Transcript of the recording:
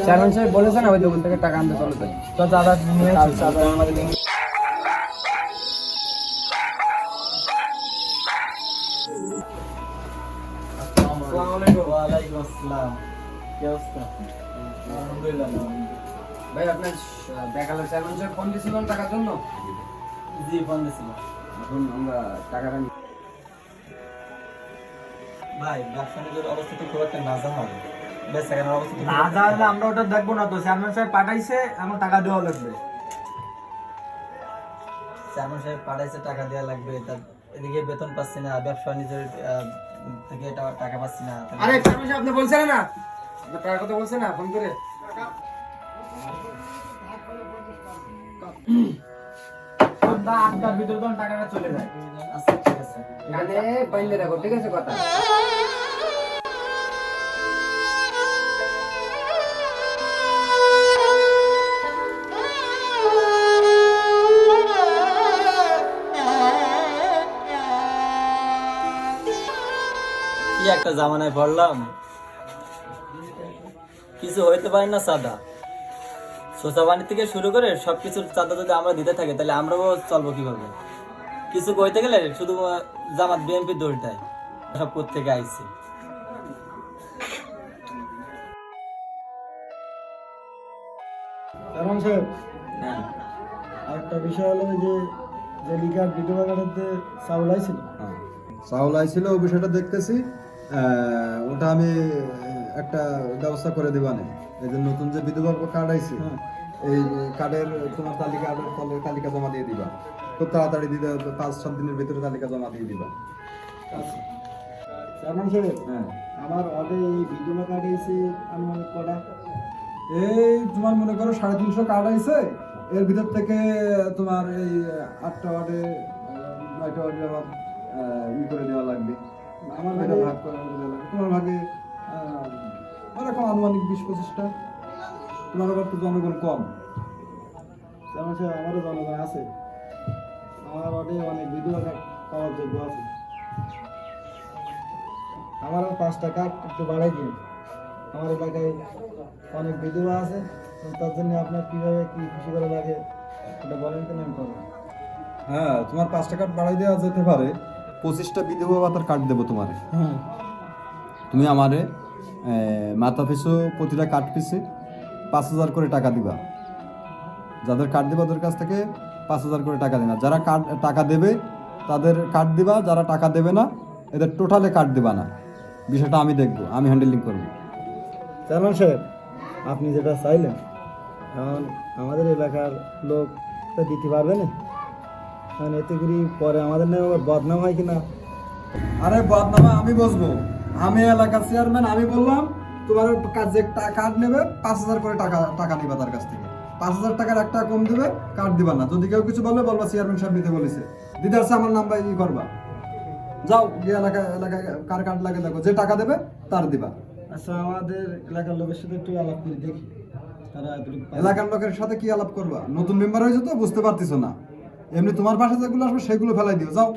Chairman সাহেব বলেছে না ওই দোকান থেকে টাকা আনতে চলো তাই তো দাদা নিয়ে আমাদের ওয়ালাইকুম আসসালাম। কি অবস্থা? আলহামদুলিল্লাহ। ভাই আপনার দেখালো চেয়ারম্যান সাহেব ফোন দিয়েছিলেন টাকার জন্য? জি ফোন দিছিল। এখন আমরা টাকাটা ভাই ব্যবসা নিজের অবস্থা তো খুব একটা নাজেহাল। বেচাকেনার অবস্থা তো নাজেহাল। আমরা ওটা দেখবো না তো, চেয়ারম্যান সাহেব পাঠাইছে, এখন টাকা দেওয়া লাগবে। চেয়ারম্যান সাহেব পাঠাইছে, টাকা দেওয়া লাগবে। তার এদিকে বেতন পাচ্ছি না, ব্যবসা নিজের থেকে টাকা পাচ্ছি না। আরে চেয়ারম্যান সাহেব আপনি বলছেন না আপনি টাকার কথা বলছেন না ফোন করে সন্ধ্যা ৮টার ভিতরে তখন টাকাটা চলে যায়। আচ্ছা ঠিক আছে, এখানে বাইন্দে রাখো, ঠিক আছে কথা। কি একটা জামানায় পড়লাম, কিছু হইতে পারে না চাঁদা। সোসা পানি থেকে শুরু করে সবকিছুর চাঁদা যদি আমরা দিতে থাকি তাহলে আমরাও চলবো কিভাবে? কিছু কইতে গেলে শুধু জামাত বিএনপি দৌড়টাই সব কোত্থেকে আইছে। চেয়ারম্যান সাহেব, হ্যাঁ আরেকটা বিষয় হলো যে লিগার বিধবা কাটাতে চাউল আইছিল। চাউল আইছিল, ওই বিষয়টা দেখতেছি। ওটা আমি একটা ব্যবস্থা করে দেবা না। এই যে নতুন যে বিধবা কার্ড আইছে, এই কার্ডের তোমার তালিকা জমা দিয়ে দিবা। খুব তাড়াতাড়ি দিতে ৫-৭ দিনের ভিতরে তালিকা জমা দিয়ে দিবা। আচ্ছা চেয়ারম্যান সাহেব, হ্যাঁ, আমার অর্ডে এই বিধবা কার্ড এসে আনুমানিক কটা? এই তোমার মনে করো ৩৫০ কার্ড আইছে, এর ভিতর থেকে তোমার এই ৮টা ওয়ার্ডে ৯টা ওয়ার্ডে আমার করে দেওয়া লাগবে। আমার এটা ভাগে ভাগ করে দেওয়া লাগবে। তোমার ভাগে এরকম আনুমানিক ২০-২৫টা। তোমার আবার তো জনগণ কম। চেয়ারম্যান সাহেব, আমারও জনগণ আছে। আমার অর্ডে অনেক বিধবা কার্ড পাওয়ার যোগ্য আছে। আমার আর ৫টা কার্ড একটু বাড়াই দিন। আমার এলাকায় অনেক বিধবা আছে, তো তার জন্য আপনার কীভাবে কী খুশি করে লাগে এটা বলেন তো, আমি করবো। হ্যাঁ, তোমার ৫টা কার্ড বাড়াই দেওয়া যেতে পারে। ২৫টা বিধবা ভাতার কার্ড দেবো তোমারে। হ্যাঁ, তুমি আমারে মাথা পিছু প্রতিটা কার্ড পিছে ৫,০০০ করে টাকা দিবা। যাদের কার্ড দিবা ওদের কাছ থেকে ৫,০০০ করে টাকা দিবা। যারা কার্ড টাকা দেবে তাদের কার্ড দিবা, যারা টাকা দেবে না এদের টোটালে কার্ড দিবা না। বিষয়টা আমি দেখবো, আমি হ্যান্ডেলিং করবো। চেয়ারম্যান সাহেব, আপনি যেটা চাইলেন কারণ আমাদের এলাকার লোক তো দিতে পারবে না, কারণ এতে করি পরে আমাদের নামে আবার বদনাম হয় কিনা। আরে বদনামা আমি বসবো, আমি এলাকার চেয়ারম্যান, আমি বললাম তোমার যে কার্ড নেবে ৫,০০০ করে টাকা নিবা তার কাছ থেকে। ৫,০০০ টাকার একটা কম দেবে, কার্ড দিবা না। যদি কেউ কিছু বলবা চেয়ারম্যান সাহেব নিতে বলেছে, দিতে আসছে আমার নাম্বার করবা। যাও গিয়ে এলাকায় কার কার্ড লাগে দেখো, যে টাকা দেবে তার দিবা। আচ্ছা, আমাদের এলাকার লোকের সাথে একটু আলাপ করে দেখি তারা এতটুকু পারে। এলাকার লোকের সাথে কি আলাপ করবা? নতুন মেম্বার হয়েছে তো বুঝতে পারতেছো না। এমনি তোমার পাশে যেগুলো আসবে সেগুলো ফেলাই দিও, যাও।